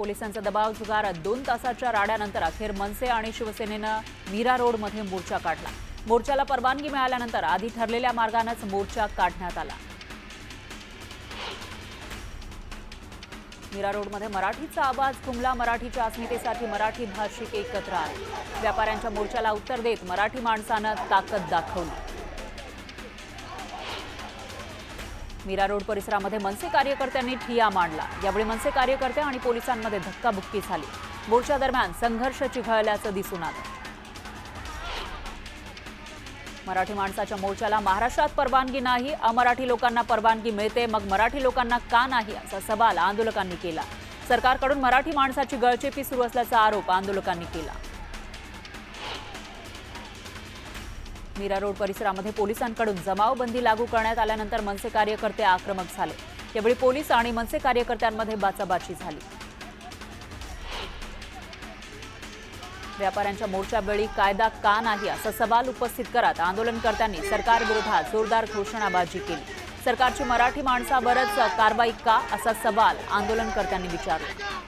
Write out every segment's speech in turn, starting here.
पोलिसांचा दबाव झुगारत 2 तासाच्या राड्यानंतर अखेर मनसे आणि शिवसेनेनं मीरा रोडमध्ये मोर्चा काढला। मोर्चाला परवानगी मिळाल्यानंतर आधी ठरलेल्या मार्गानेच मोर्चा काढण्यात आला। मीरा रोडमध्ये मराठीचा आवाज घुमला। मराठीच्या अस्मितेसाठी मराठी भाषिक एकत्र आले। व्यापाऱ्यांच्या मोर्चाला उत्तर देत मराठी माणसानं ताकद दाखवली। मीरा रोड परिसरामध्ये मनसे कार्यकर्त्यांनी ठिय्या मांडला। यावेळी मनसे कार्यकर्ते आणि पोलिसांमध्ये धक्काबुक्की झाली। मोर्चा दरम्यान संघर्ष चिघळल्याचं दिसून आलं। मराठी माणसाच्या मोर्चाला महाराष्ट्रात परवानगी नाही, अमराठी लोकांना परवानगी मिळते, मग मराठी लोकांना का नाही असा सवाल आंदोलकांनी केला। सरकारकडून मराठी माणसाची गळचेपी सुरू असल्याचा आरोप आंदोलकांनी केला। मीरा रोड परिसरामध्ये पोलिसांकडून जमावबंदी लागू करण्यात आल्यानंतर मनसे कार्यकर्ते आक्रमक झाले। यावेळी पोलीस आणि मनसे कार्यकर्त्यांमध्ये बाचाबाची झाली। व्यापाऱ्यांच्या मोर्चावेळी कायदा का नाही असा सवाल उपस्थित करत आंदोलनकर्त्यांनी सरकारविरोधात जोरदार घोषणाबाजी केली। सरकारची मराठी माणसावरच कारवाई का असा सवाल आंदोलनकर्त्यांनी विचारला।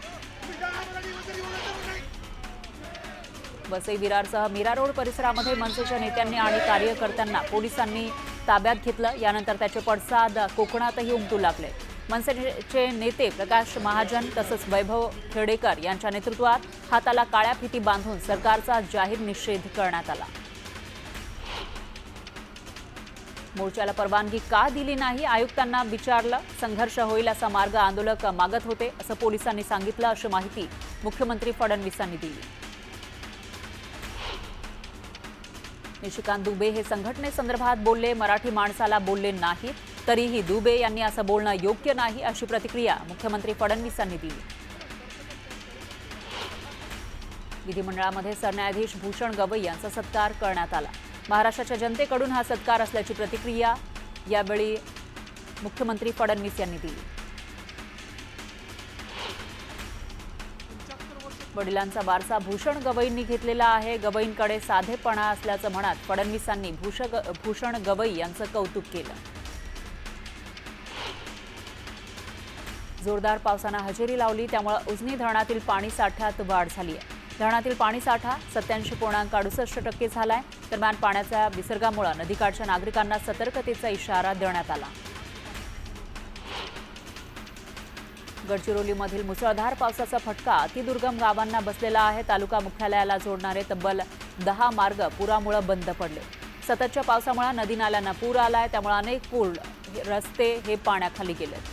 वसई विरारसह मीरा रोड परिसरामध्ये मनसेच्या नेत्यांनी आणि कार्यकर्त्यांना पोलिसांनी ताब्यात घेतलं। यानंतर त्याचे पडसाद कोकणातही उमटू लागले। मनसेचे नेते प्रकाश महाजन तसंच वैभव खेडेकर यांच्या नेतृत्वात हाताला काळ्या फिती बांधून सरकारचा जाहीर निषेध करण्यात आला। मोर्चाला परवानगी का दिली नाही आयुक्तांना विचारलं। संघर्ष होईल असा मार्ग आंदोलक मागत होते असं पोलिसांनी सांगितलं, अशी माहिती मुख्यमंत्री फडणवीसांनी दिली। निशिकांत दुबे हे संघटनेसंदर्भात बोलले, मराठी माणसाला बोलले नाहीत, तरीही दुबे यांनी असं बोलणं योग्य नाही अशी प्रतिक्रिया मुख्यमंत्री फडणवीसांनी दिली। विधिमंडळामध्ये सरन्यायाधीश भूषण गवई यांचा सत्कार करण्यात आला। महाराष्ट्राच्या जनतेकडून हा सत्कार असल्याची प्रतिक्रिया यावेळी मुख्यमंत्री फडणवीस यांनी दिली। वडिलांचा वारसा भूषण गवईंनी घेतलेला आहे। गवईंकडे साधेपणा असल्याचं म्हणत फडणवीसांनी भूषण गवई यांचं कौतुक केलं। जोरदार पावसानं हजेरी लावली, त्यामुळे उजनी धरणातील पाणी साठ्यात वाढ झाली आहे। धरणातील पाणी साठा 87.68% झालाय। दरम्यान पाण्याच्या विसर्गामुळे नदीकाठच्या नागरिकांना सतर्कतेचा इशारा देण्यात आला। गडचिरोलीमधील मुसळधार पावसाचा फटका अतिदुर्गम गावांना बसलेला आहे। तालुका मुख्यालयाला जोडणारे तब्बल 10 मार्ग पुरामुळे बंद पडले। सततच्या पावसामुळे नदी नाल्यांना पूर आलाय, त्यामुळे अनेक पूल रस्ते हे पाण्याखाली गेलेत।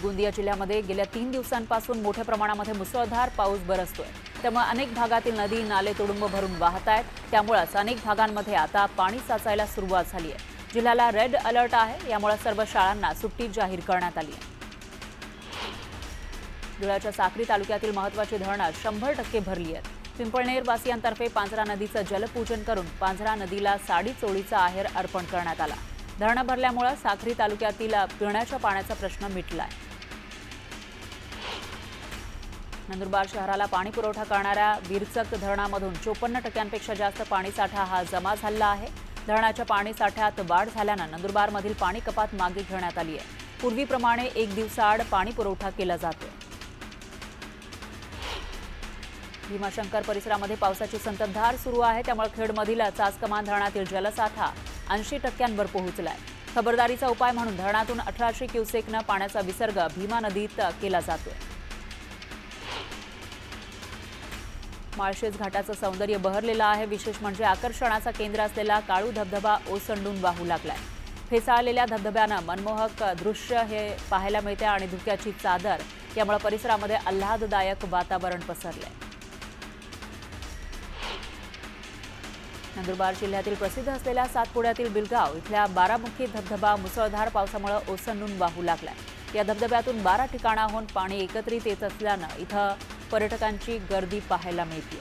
गोंदिया जिल्ह्यामध्ये गेल्या 3 दिवसांपासून मोठ्या प्रमाणामध्ये मुसळधार पाऊस बरसतोय, त्यामुळे अनेक भागातील नदी नाले तुडुंब भरून वाहत आहेत। त्यामुळेच अनेक भागांमध्ये आता पाणी साचायला सुरुवात झाली आहे। जिल्ह्याला रेड अलर्ट आहे, यामुळे सर्व शाळांना सुट्टी जाहीर करण्यात आली आहे। धुळ्याच्या साक्री तालुक्यातील महत्त्वाची धरणं 100% भरली आहेत। पिंपळनेर वासियांतर्फे पांझरा नदीचं जलपूजन करून पांझरा नदीला साडी चोळीचा आहेर अर्पण करण्यात आला। धरणं भरल्यामुळे साक्री तालुक्यातील पिण्याच्या पाण्याचा प्रश्न मिटलाय। नंदुरबार शहराला पाणी पुरवठा करणाऱ्या विरचक धरणामधून 54% जास्त पाणीसाठा हा जमा झाला आहे। धरणाच्या पाणीसाठ्यात वाढ झाल्यानं नंदुरबारमधील पाणी कपात मागे घेण्यात आली आहे। पूर्वीप्रमाणे 1 दिवसाआड पाणी पुरवठा केला जातो। भीमाशंकर परिसरामध्ये पावसाची संततधार सुरू आहे, त्यामुळे खेडमधील चासकमान धरणातील जलसाठा 80%वर पोहोचलाय। खबरदारीचा उपाय म्हणून धरणातून 1800 क्युसेकनं पाण्याचा विसर्ग भीमा नदीत केला जातोय। माळशेज घाटाचं सौंदर्य बहरलेलं आहे। विशेष म्हणजे आकर्षणाचा केंद्र असलेला काळू धबधबा ओसंडून वाहू लागलाय। फेसाळलेल्या धबधब्यानं मनमोहक दृश्य हे पाहायला मिळते आणि धुक्याची चादर, यामुळे परिसरामध्ये आल्हाददायक वातावरण पसरलंय। नंदुरबार जिल्ह्यातील प्रसिद्ध असलेल्या सातपुड्यातील बिलगाव इथल्या बारामुखी धबधबा मुसळधार पावसामुळे ओसंडून वाहू लागलाय। या धबधब्यातून 12 ठिकाणाहून पाणी एकत्रित येत असल्यानं इथं पर्यटकांची गर्दी पाहायला मिळते।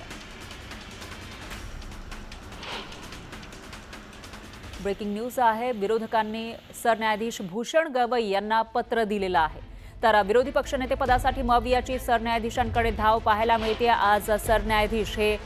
ब्रेकिंग न्यूज आहे। विरोधकांनी सरन्यायाधीश भूषण गवई यांना पत्र दिलेलं आहे, तर विरोधी पक्षनेते पदासाठी मवियाची सरन्यायाधीशांकडे धाव पाहायला मिळते। आज सरन्यायाधीश हे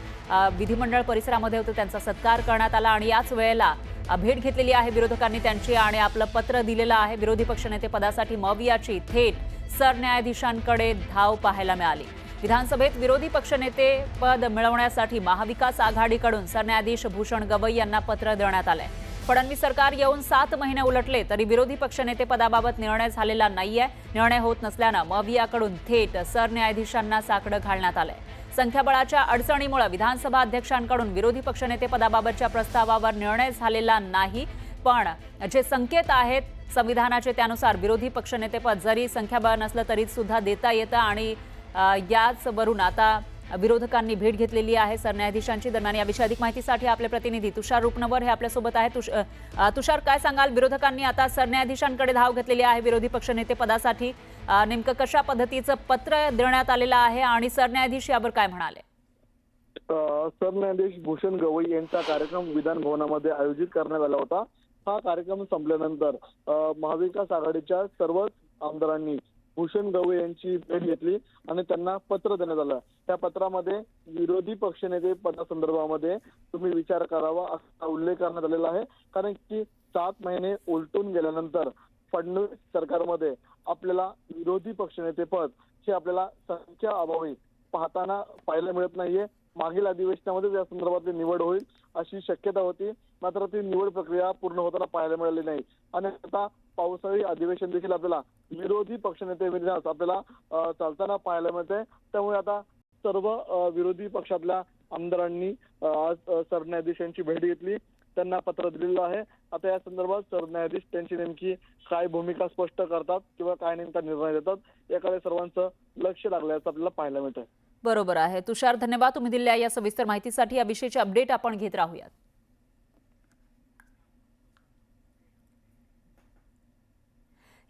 विधिमंडळ परिसरामध्ये होते, त्यांचा सत्कार करण्यात आला आणि याच वेळेला भेट घेतलेली आहे विरोधकांनी त्यांची आणि आपलं पत्र दिलेलं आहे। विरोधी पक्षनेते पदासाठी मवियाची थेट सरन्यायाधीशांकडे धाव पाहायला मिळाली। विधानसभेत विरोधी पक्षनेते पद मिळवण्यासाठी महाविकास आघाडीकडून सरन्यायाधीश भूषण गवई यांना पत्र देण्यात आलंय। फडणवीस सरकार येऊन 7 महिने उलटले तरी विरोधी पक्षनेते पदाबाबत निर्णय झालेला नाहीये। निर्णय होत नसल्यानं मवियाकडून थेट सरन्यायाधीशांना साकडं घालण्यात आलंय। संख्याबळाच्या अडचणीमुळे विधानसभा अध्यक्षांकडून विरोधी पक्षनेते पदाबाबतच्या प्रस्तावावर निर्णय झालेला नाही, पण जे संकेत आहेत संविधानाचे त्यानुसार विरोधी पक्षनेतेपद जरी संख्याबळ नसलं तरी सुद्धा देता येतं आणि याचवरून आता विरोधकांनी भेट घेतलेली आहे सरन्यायाधीशांची। दरम्यान याविषयी अधिक माहितीसाठी आपले प्रतिनिधी तुषार रूपनवर हे आपल्यासोबत आहेत। तुषार, काय सांगाल, विरोधकांनी आता सरन्यायाधीशांकडे धाव घेतलेली आहे विरोधी पक्षनेते पदासाठी, नेमकं कशा पद्धतीचं पत्र देण्यात आलेलं आहे आणि सरन्यायाधीश यावर काय म्हणाले? सरन्यायाधीश भूषण गवई यांचा कार्यक्रम विधान भवनामध्ये आयोजित करण्यात आला होता। हा कार्यक्रम संपल्यानंतर महाविकास आघाडीच्या सर्वच आमदारांनी भूषण गवई यांची भेट घेतली आणि त्यांना पत्र देण्यात आलं। त्या पत्रामध्ये विरोधी पक्षनेते पदासंदर्भामध्ये तुम्ही विचार करावा असा उल्लेख करण्यात आलेला आहे, कारण की 7 महिने उलटून गेल्यानंतर फडणवीस सरकारमध्ये आपल्याला विरोधी पक्षनेते पद हे आपल्याला संख्या अभावी पाहायला मिळत नाहीये। मागील अधिवेशनामध्ये या संदर्भातली निवड होईल अशी शक्यता होती, मात्र ती निवड प्रक्रिया पूर्ण होताना पाहायला मिळाली नाही आणि आता पावसाळी अधिवेशन देखील आपल्याला विरोधी पक्षनेते विरोधात आपल्याला चालताना पाहायला मिळते। त्यामुळे आता सर्व विरोधी पक्षातल्या आमदारांनी सरन्यायाधीशांची भेट घेतली, त्यांना पत्र दिलेलं आहे। आता या संदर्भात सरन्यायाधीश त्यांची नेमकी काय भूमिका स्पष्ट करतात किंवा काय नेमका निर्णय देतात याकडे सर्वांचं लक्ष लागल्याचं आपल्याला पाहायला मिळतंय। बरोबर आहे तुषार, धन्यवाद तुम्ही दिलेल्या या सविस्तर माहितीसाठी। या विषयीचे अपडेट आपण घेत राहूयात।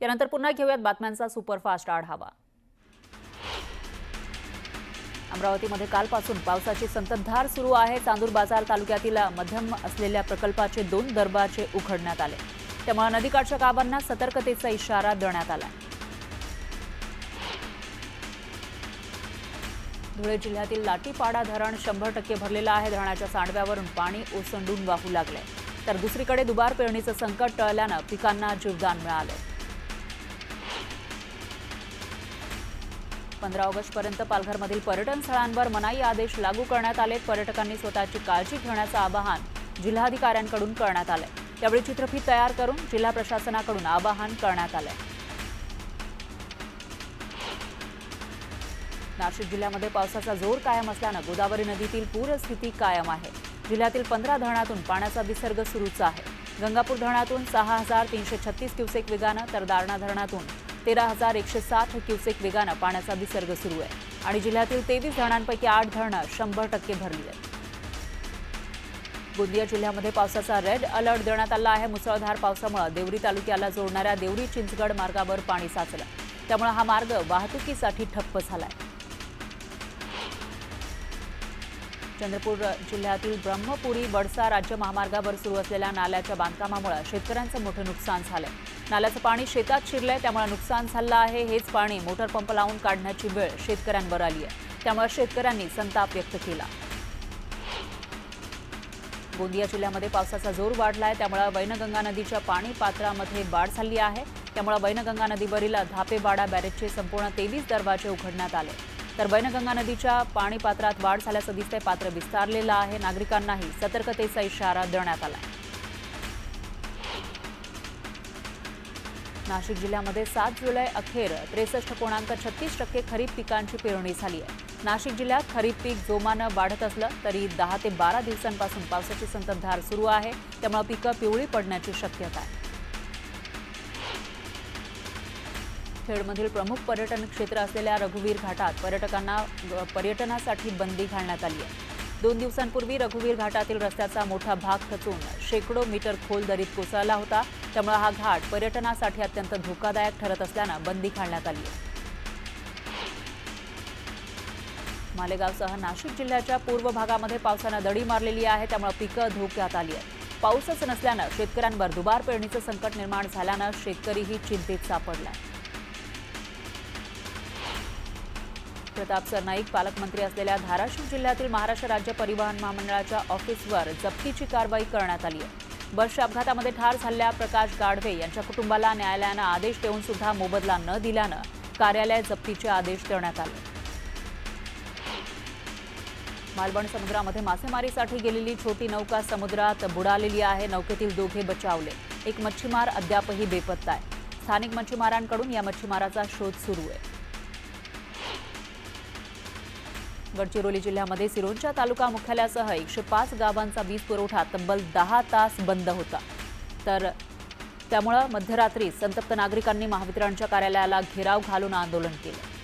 यानंतर पुन्हा घेऊयात बातम्यांचा सुपरफास्ट आढावा। अमरावतीमध्ये कालपासून पावसाची संततधार सुरू आहे। चांदूर बाजार तालुक्यातील मध्यम असलेल्या प्रकल्पाचे 2 दरवाजे उघडण्यात आले, त्यामुळे नदीकाठच्या गावांना सतर्कतेचा इशारा देण्यात आला। धुळे जिल्ह्यातील लाटीपाडा धरण 100% भरलेलं आहे। धरणाच्या सांडव्यावरून पाणी ओसंडून वाहू लागले, तर दुसरीकडे दुबार पेरणीचं संकट टळल्यानं पिकांना जीवदान मिळाले। 15 ऑगस्टपर्यंत पालघरमधील पर्यटन स्थळांवर मनाई आदेश लागू करण्यात आले। पर्यटकांनी स्वतःची काळजी घेण्याचं आवाहन जिल्हाधिकाऱ्यांकडून करण्यात आले। यावेळी चित्रफीत तयार करून जिल्हा प्रशासनाकडून आवाहन करण्यात आले। नाशिक जिल्ह्यामध्ये पावसाचा जोर कायम असल्यानं गोदावरी नदीतील पूरस्थिती कायम आहे। जिल्ह्यातील 15 धरणातून पाण्याचा विसर्ग सुरूच आहे। गंगापूर धरणातून 6336 क्युसेक वेगानं तर दारणा धरणातून 13160 क्युसेक वेगानं पाण्याचा विसर्ग सुरू आहे आणि जिल्ह्यातील 23 धरणांपैकी 8 धरणं 100% भरली आहेत। गोंदिया जिल्ह्यामध्ये पावसाचा रेड अलर्ट देण्यात आला आहे। मुसळधार पावसामुळे देवरी तालुक्याला जोडणाऱ्या देवरी चिंचगड मार्गावर पाणी साचलं, त्यामुळे हा मार्ग वाहतुकीसाठी ठप्प झालाय। चंद्रपूर जिल्ह्यातील ब्रह्मपुरी वडसा राज्य महामार्गावर सुरू असलेल्या नाल्याच्या बांधकामामुळे शेतकऱ्यांचं मोठं नुकसान झालंय। नाल्याचं पाणी शेतात शिरलंय, त्यामुळे नुकसान झालं आहे। हेच पाणी मोटर पंप लावून काढण्याची वेळ शेतकऱ्यांवर आली आहे, त्यामुळे शेतकऱ्यांनी संताप व्यक्त केला। गोंदिया जिल्ह्यामध्ये पावसाचा जोर वाढलाय, त्यामुळे वैनगंगा नदीच्या पाणी पात्रामध्ये वाढ झाली आहे। त्यामुळे वैनगंगा नदीवरील धापेवाडा बॅरेजचे संपूर्ण 23 दरवाजे उघडण्यात आले, तर वैनगंगा नदीच्या पाणी पात्रात वाढ झाल्याचं दिसतंय। पात्र विस्तारलेलं आहे। नागरिकांनाही सतर्कतेचा इशारा देण्यात आलाय। नाशिक जिल्ह्यामध्ये 7 जुलै अखेर 63.36% खरीप पिकांची पेरणी झाली आहे। नाशिक जिल्ह्यात खरीप पीक जोमानं वाढत असलं तरी 10 ते 12 दिवसांपासून पावसाची संततधार सुरू आहे, त्यामुळे पिकं पिवळी पडण्याची शक्यता आहे। खेडमधील प्रमुख पर्यटन क्षेत्र असलेल्या रघुवीर घाटात पर्यटकांना पर्यटनासाठी बंदी घालण्यात आली आहे। 2 दिवसांपूर्वी रघुवीर घाटातील रस्त्याचा मोठा भाग खचून शेकडो मीटर खोल दरीत कोसळला होता, त्यामुळे हा घाट पर्यटनासाठी अत्यंत धोकादायक ठरत असल्यानं बंदी घालण्यात आली आहे। मालेगावसह नाशिक जिल्ह्याच्या पूर्व भागामध्ये पावसानं दडी मारलेली आहे, त्यामुळे पिकं धोक्यात आली आहेत। पाऊसच नसल्यानं शेतकऱ्यांवर दुबार पेरणीचं संकट निर्माण झाल्यानं शेतकरीही चिंतेत सापडला। प्रताप सरनाईक पालकमंत्री असलेल्या धाराशिव जिल्ह्यातील महाराष्ट्र राज्य परिवहन महामंडळाच्या ऑफिसवर जप्तीची कारवाई करण्यात आली आहे। बसच्या अपघातामध्ये ठार झालेल्या प्रकाश गाढवे यांच्या कुटुंबाला न्यायालयानं आदेश देऊन सुद्धा मोबदला न दिल्यानं कार्यालय जप्तीचे आदेश देण्यात आले. मालवण समुद्रामध्ये मासेमारीसाठी गेलेली छोटी नौका समुद्रात बुडालेली आहे. नौकेतील दोघे बचावले. एक मच्छीमार अद्यापही बेपत्ता आहे. स्थानिक मच्छीमारांकडून या मच्छीमाराचा शोध सुरू आहे. गडचिरोली जिल्ह्यामध्ये सिरोंचा तालुका मुख्यालयासह 105 गावांचा वीज पुरवठा तब्बल 10 तास बंद होता. तर त्यामुळे मध्यरात्री संतप्त नागरिकांनी महावितरणच्या कार्यालयाला घेराव घालून आंदोलन केलं.